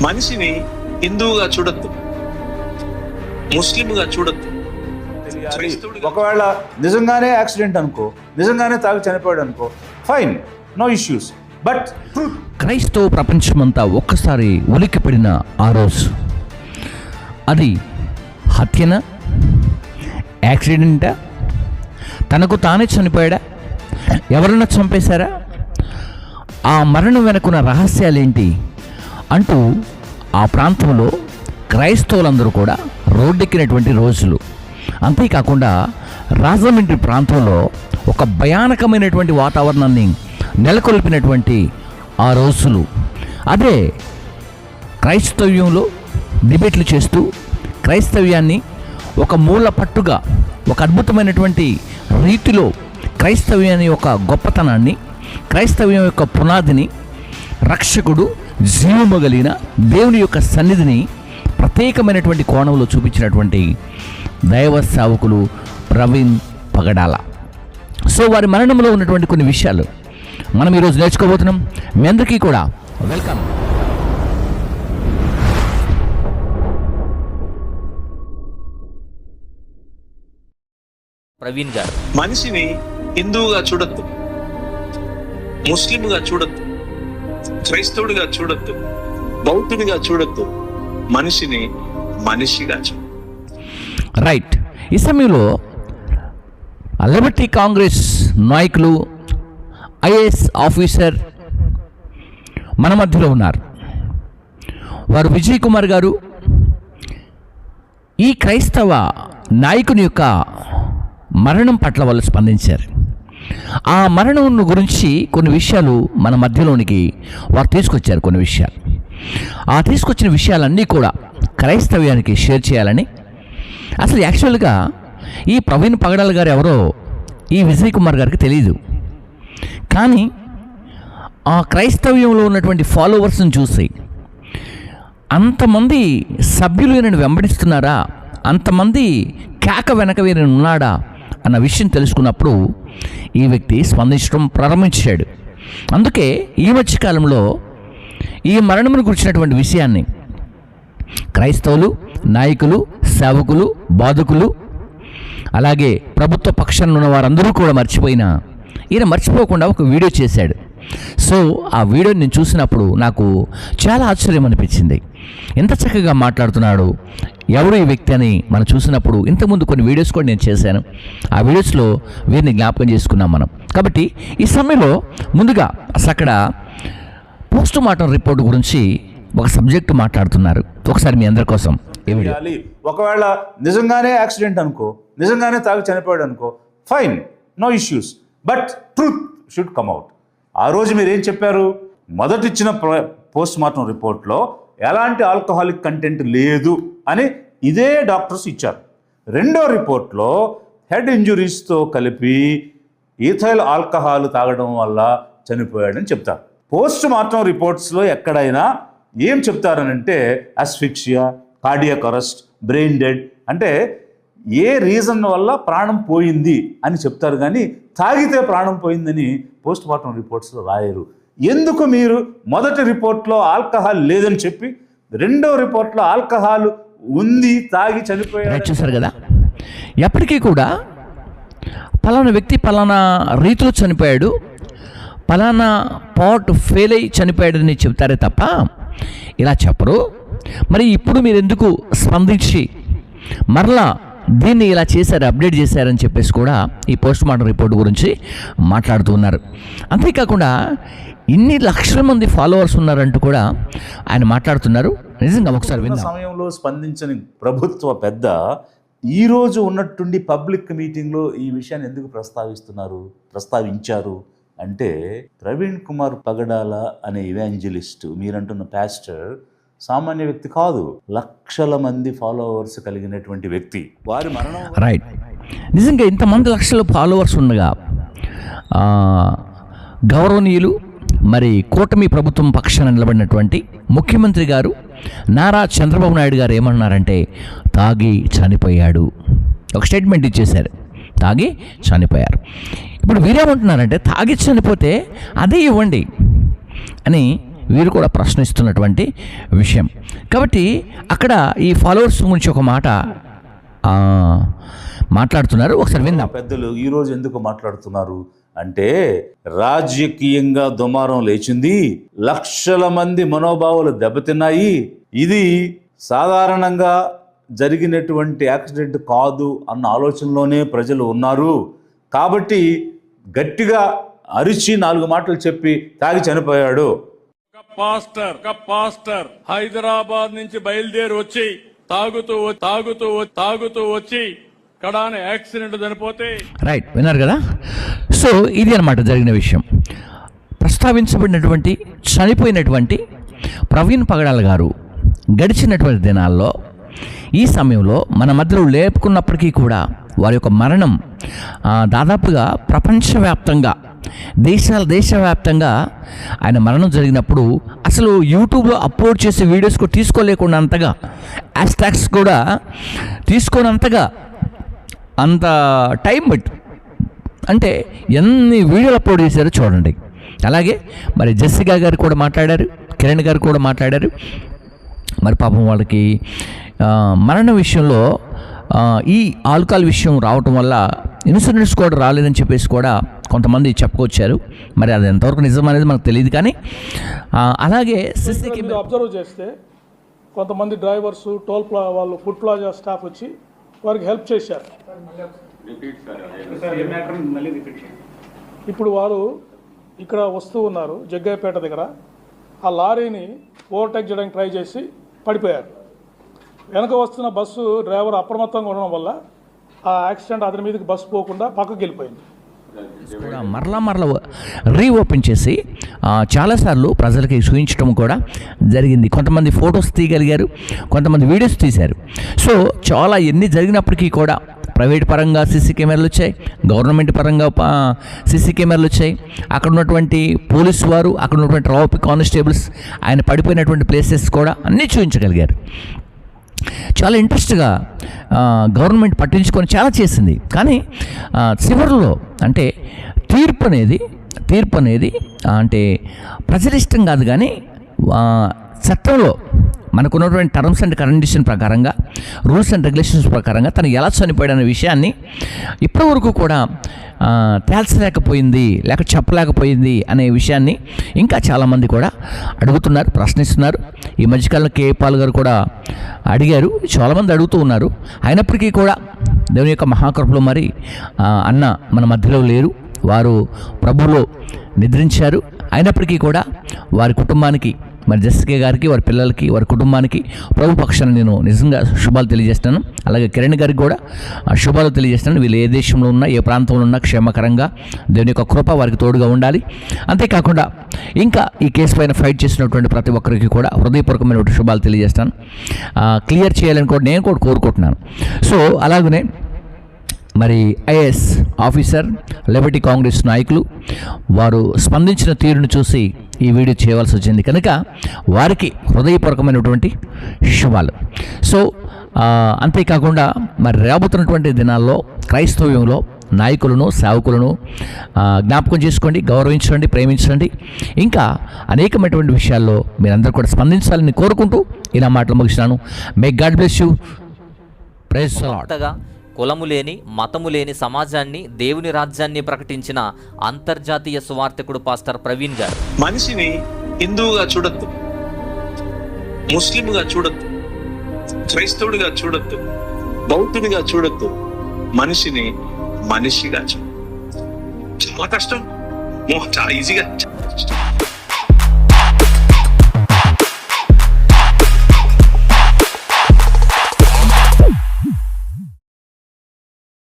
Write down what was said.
మనిషిని హిందువుగా చూడొద్దు, ముస్లింగా చూడొద్దు. ఒకవేళ నిజంగానే యాక్సిడెంట్ అనుకో, నిజంగానే తాగి చనిపోయాడు అనుకో, ఫైన్, నో ఇష్యూస్. బట్ క్రైస్తవ ప్రపంచమంతా ఒక్కసారి ఉలిక్కిపడిన ఆ రోజు, అది హత్యనా, యాక్సిడెంటా, తనకు తానే చనిపోయాడా, ఎవరన్నా చంపేశారా, ఆ మరణం వెనుకున్న రహస్యాలేంటి అంటూ ఆ ప్రాంతంలో క్రైస్తవులందరూ కూడా రోడ్డెక్కినటువంటి రోజులు. అంతేకాకుండా రాజమండ్రి ప్రాంతంలో ఒక భయానకమైనటువంటి వాతావరణాన్ని నెలకొల్పినటువంటి ఆ రోజులు. అదే క్రైస్తవ్యంలో డిబేట్లు చేస్తూ క్రైస్తవ్యాన్ని ఒక మూల పట్టుగా, ఒక అద్భుతమైనటువంటి రీతిలో క్రైస్తవ్యాన్ని యొక్క గొప్పతనాన్ని, క్రైస్తవ్యం యొక్క పునాదిని, రక్షకుడు జీవము కలిగిన దేవుని యొక్క సన్నిధిని ప్రత్యేకమైనటువంటి కోణంలో చూపించినటువంటి దైవ సేవకులు ప్రవీణ్ పగడాల. సో వారి మరణంలో ఉన్నటువంటి కొన్ని విషయాలు మనం ఈరోజు నేర్చుకోబోతున్నాం. మీ అందరికీ కూడా వెల్కమ్. ప్రవీణ్ గారు, మనిషిని హిందువుగా చూడొద్దు, ముస్లింగా చూడొద్దు, క్రైస్తవుడిగా చూడొద్దు, బౌద్ధుడిగా చూడొద్దు. మనిషిని మనిషిగా చూడొద్దు. రైట్. ఈ సమయంలో లిబర్టీ కాంగ్రెస్ నాయకులు, ఐఏఎస్ ఆఫీసర్ మన మధ్యలో ఉన్నారు. వారు విజయ్ కుమార్ గారు ఈ క్రైస్తవ నాయకుని యొక్క మరణం పట్ల వాళ్ళు స్పందించారు. ఆ మరణం గురించి కొన్ని విషయాలు మన మధ్యలోనికి వారు తీసుకొచ్చారు. కొన్ని విషయాలు, ఆ తీసుకొచ్చిన విషయాలన్నీ కూడా క్రైస్తవ్యానికి షేర్ చేయాలని. అసలు యాక్చువల్గా ఈ ప్రవీణ్ పగడాల గారు ఎవరో ఈ విజయ్ కుమార్ గారికి తెలియదు. కానీ ఆ క్రైస్తవ్యంలో ఉన్నటువంటి ఫాలోవర్స్ని చూసి అంతమంది సభ్యులు ఈయనను వెంబడిస్తున్నారా, అంతమంది కేక వెనక వీరిని ఉన్నాడా అన్న విషయం తెలుసుకున్నప్పుడు ఈ వ్యక్తి స్పందించడం ప్రారంభించాడు. అందుకే ఈ మధ్యకాలంలో ఈ మరణమును గురించినటువంటి విషయాన్ని క్రైస్తవులు, నాయకులు, సేవకులు, బాధకులు, అలాగే ప్రభుత్వ పక్షాన ఉన్న వారందరూ కూడా మర్చిపోయినా ఈయన మర్చిపోకుండా ఒక వీడియో చేశాడు. సో ఆ వీడియోని నేను చూసినప్పుడు నాకు చాలా ఆశ్చర్యం అనిపించింది. ఎంత చక్కగా మాట్లాడుతున్నాడు, ఎవరు ఈ వ్యక్తి అని మనం చూసినప్పుడు, ఇంతకుముందు కొన్ని వీడియోస్ కూడా నేను చేశాను. ఆ వీడియోస్లో వీరిని జ్ఞాపకం చేసుకున్నాం మనం. కాబట్టి ఈ సమయంలో ముందుగా అసలు అక్కడ పోస్ట్ మార్టం రిపోర్ట్ గురించి ఒక సబ్జెక్టు మాట్లాడుతున్నారు. ఒకసారి మీ అందరి కోసం ఈ వీడియో. ఒకవేళ నిజంగానే యాక్సిడెంట్ అనుకో, నిజంగానే తాగి చనిపోయాడు అనుకో, fine, no issues. But truth should come out. ఆ రోజు మీరు ఏం చెప్పారు? మొదటిచ్చిన పోస్ట్ మార్టం రిపోర్ట్లో ఎలాంటి ఆల్కహాలిక్ కంటెంట్ లేదు అని ఇదే డాక్టర్స్ ఇచ్చారు. రెండో రిపోర్ట్లో హెడ్ ఇంజురీస్తో కలిపి ఈథైల్ ఆల్కహాల్ తాగడం వల్ల చనిపోయాడని చెప్తారు. పోస్ట్ మార్టం రిపోర్ట్స్లో ఎక్కడైనా ఏం చెప్తారనంటే asphyxia, cardiac arrest, brain dead, అంటే ఏ రీజన్ వల్ల ప్రాణం పోయింది అని చెప్తారు. కానీ తాగితే ప్రాణం పోయిందని పోస్ట్ మార్టం రిపోర్ట్స్లో రాయరు. ఎందుకు మీరు మొదటి రిపోర్ట్లో ఆల్కహాల్ లేదని చెప్పి రెండో రిపోర్ట్లో ఆల్కహాల్ ఉంది, తాగి చనిపోయారు? చూసారు కదా, ఎప్పటికీ కూడా పలానా వ్యక్తి పలానా రీతిలో చనిపోయాడు, పలానా పాట్ ఫెయిల్ అయ్యి చనిపోయాడని చెప్తారే తప్ప ఇలా చెప్పరు. మరి ఇప్పుడు మీరు ఎందుకు స్పందించి మరలా దీన్ని ఇలా చేశారు, అప్డేట్ చేశారని చెప్పేసి కూడా ఈ పోస్ట్ మార్టం రిపోర్ట్ గురించి మాట్లాడుతూ ఉన్నారు. అంతేకాకుండా ఇన్ని లక్షల మంది ఫాలోవర్స్ ఉన్నారంటూ కూడా ఆయన మాట్లాడుతున్నారు. నిజంగా ఒకసారి విన్న సమయంలో స్పందించని ప్రభుత్వ పెద్ద ఈరోజు ఉన్నట్టుండి పబ్లిక్ మీటింగ్లో ఈ విషయాన్ని ఎందుకు ప్రస్తావించారు అంటే, ప్రవీణ్ కుమార్ పగడాల అనే ఇవాంజలిస్ట్, మీరంటున్న పాస్టర్ సామాన్య వ్యక్తి కాదు, లక్షల మంది ఫాలోవర్స్ కలిగినటువంటి వ్యక్తి. వారి మరణం రైట్. నిజంగా ఇంతమంది లక్షల ఫాలోవర్స్ ఉండగా గౌరవనీయులు, మరి కూటమి ప్రభుత్వం పక్షాన నిలబడినటువంటి ముఖ్యమంత్రి గారు నారా చంద్రబాబు నాయుడు గారు ఏమన్నారంటే, తాగి చనిపోయాడు, ఒక స్టేట్మెంట్ ఇచ్చేశారు. తాగి చనిపోయారు. ఇప్పుడు వీరేమంటున్నారంటే తాగి చనిపోతే అదే ఇవ్వండి అని వీరు కూడా ప్రశ్నిస్తున్నటువంటి విషయం. కాబట్టి అక్కడ ఈ ఫాలోవర్స్ గురించి ఒక మాట మాట్లాడుతున్నారు, ఒకసారి విందాం. పెద్దలు ఈరోజు ఎందుకు మాట్లాడుతున్నారు అంటే, రాజకీయంగా దుమారం లేచింది, లక్షల మంది మనోభావాలు దెబ్బతిన్నాయి, ఇది సాధారణంగా జరిగినటువంటి యాక్సిడెంట్ కాదు అన్న ఆలోచనలోనే ప్రజలు ఉన్నారు. కాబట్టి గట్టిగా అరిచి 4 మాటలు చెప్పి తాగి చనిపోయాడు. పాస్టర్ హైదరాబాద్ నుంచి బయలుదేరి వచ్చి తాగుతూ వచ్చి కడాన యాక్సిడెంట్ చనిపోతే. రైట్, విన్నారు కదా. సో ఇది అన్నమాట జరిగిన విషయం. ప్రస్తావించబడినటువంటి చనిపోయినటువంటి ప్రవీణ్ పగడాల గారు గడిచినటువంటి దినాల్లో ఈ సమయంలో మన మధ్యలో లేపుకున్నప్పటికీ కూడా వారి యొక్క మరణం దాదాపుగా ప్రపంచవ్యాప్తంగా దేశవ్యాప్తంగా ఆయన మరణం జరిగినప్పుడు అసలు యూట్యూబ్లో అప్లోడ్ చేసే వీడియోస్ కూడా తీసుకోలేకుండా అంతగా, హ్యాష్ట్యాగ్స్ కూడా తీసుకోనంతగా అంత టైం బట్టి అంటే ఎన్ని వీడియోలు అప్లోడ్ చేశారో చూడండి. అలాగే మరి జెస్సికా గారు కూడా మాట్లాడారు, కిరణ్ గారు కూడా మాట్లాడారు. మరి పాపం వాళ్ళకి మరణ విషయంలో ఈ ఆల్కహాల్ విషయం రావటం వల్ల ఇన్సూరెన్స్ కూడా రాలేదని చెప్పేసి కూడా కొంతమంది చెప్పుకొచ్చారు. మరి అది ఎంతవరకు నిజం అనేది మనకు తెలియదు. కానీ అలాగే అబ్జర్వ్ చేస్తే కొంతమంది డ్రైవర్స్ వాళ్ళు ఫుడ్ ప్లాజా స్టాఫ్ వచ్చి వారికి హెల్ప్ చేశారు. ఇప్పుడు వారు ఇక్కడ వస్తూ ఉన్నారు జగ్గయ్యపేట దగ్గర, ఆ లారీని ఓవర్టేక్ చేయడానికి ట్రై చేసి పడిపోయారు. వెనక వస్తున్న బస్సు డ్రైవర్ అప్రమత్తంగా ఉండడం వల్ల ఆ యాక్సిడెంట్ అతని మీదకి బస్సు పోకుండా పక్కకి వెళ్ళిపోయింది. కూడా మరలా రీఓపెన్ చేసి చాలాసార్లు ప్రజలకి చూపించడం కూడా జరిగింది. కొంతమంది ఫొటోస్ తీయగలిగారు, కొంతమంది వీడియోస్ తీశారు. సో చాలా ఎన్ని జరిగినప్పటికీ కూడా ప్రైవేట్ పరంగా సీసీ కెమెరాలు వచ్చాయి, గవర్నమెంట్ పరంగా సీసీ కెమెరాలు వచ్చాయి. అక్కడ ఉన్నటువంటి పోలీసు వారు, అక్కడ ఉన్నటువంటి ట్రాఫిక్ కానిస్టేబుల్స్ ఆయన పడిపోయినటువంటి ప్లేసెస్ కూడా అన్నీ చూపించగలిగారు. చాలా ఇంట్రెస్ట్గా గవర్నమెంట్ పట్టించుకొని చాలా చేసింది. కానీ చివరిలో అంటే తీర్పు అనేది అంటే ప్రజల ఇష్టం కాదు, కానీ చట్టంలో మనకున్నటువంటి టర్మ్స్ అండ్ కండిషన్ ప్రకారంగా, రూల్స్ అండ్ రెగ్యులేషన్స్ ప్రకారంగా తను ఎలా చనిపోయాడనే విషయాన్ని ఇప్పటివరకు కూడా తేల్చలేకపోయింది, లేక చెప్పలేకపోయింది అనే విషయాన్ని ఇంకా చాలామంది కూడా అడుగుతున్నారు, ప్రశ్నిస్తున్నారు. ఈ మధ్యకాలంలో కేఏ పాల్ గారు కూడా అడిగారు, చాలామంది అడుగుతూ ఉన్నారు. అయినప్పటికీ కూడా దేవుని యొక్క మహాకృపలో మరి అన్న మన మధ్యలో లేరు, వారు ప్రభువులో నిద్రించారు. అయినప్పటికీ కూడా వారి కుటుంబానికి, మరి జెస్సికా గారికి, వారి పిల్లలకి, వారి కుటుంబానికి ప్రభు పక్షాన్ని నేను నిజంగా శుభాలు తెలియజేస్తున్నాను. అలాగే కిరణ్ గారికి కూడా శుభాలు తెలియజేస్తున్నాను. వీళ్ళు ఏ దేశంలో ఉన్నా, ఏ ప్రాంతంలో ఉన్నా క్షేమకరంగా దేవుని యొక్క కృప వారికి తోడుగా ఉండాలి. అంతేకాకుండా ఇంకా ఈ కేసు పైన ఫైట్ చేసినటువంటి ప్రతి ఒక్కరికి కూడా హృదయపూర్వకమైనటువంటి శుభాలు తెలియజేస్తాను. క్లియర్ చేయాలని కూడా నేను కూడా కోరుకుంటున్నాను. సో అలాగనే మరి ఐఏఎస్ ఆఫీసర్, లిబర్టీ కాంగ్రెస్ నాయకులు వారు స్పందించిన తీరును చూసి ఈ వీడియో చేయవలసి వచ్చింది కనుక వారికి హృదయపూర్వకమైనటువంటి శుభాలు. సో అంతేకాకుండా మరి రాబోతున్నటువంటి దినాల్లో క్రైస్తవ్యంలో నాయకులను, సేవకులను జ్ఞాపకం చేసుకోండి, గౌరవించండి, ప్రేమించండి. ఇంకా అనేకమైనటువంటి విషయాల్లో మీరందరూ కూడా స్పందించాలని కోరుకుంటూ ఇలా మాటలు ముగిస్తున్నాను. May God bless you. Praise the Lord. కులము లేని, మతము లేని సమాజాన్ని, దేవుని రాజ్యాన్ని ప్రకటించిన అంతర్జాతీయ సువార్థకుడు పాస్టర్ ప్రవీణ్ గారు. మనిషిని హిందువుగా చూడొద్దు, ముస్లింగా చూడొద్దు, క్రైస్తవుడిగా చూడొద్దు, బౌద్ధుడిగా చూడొద్దు. మనిషిని మనిషిగా చూడు. చాలా కష్టం, చాలా ఈజీగా.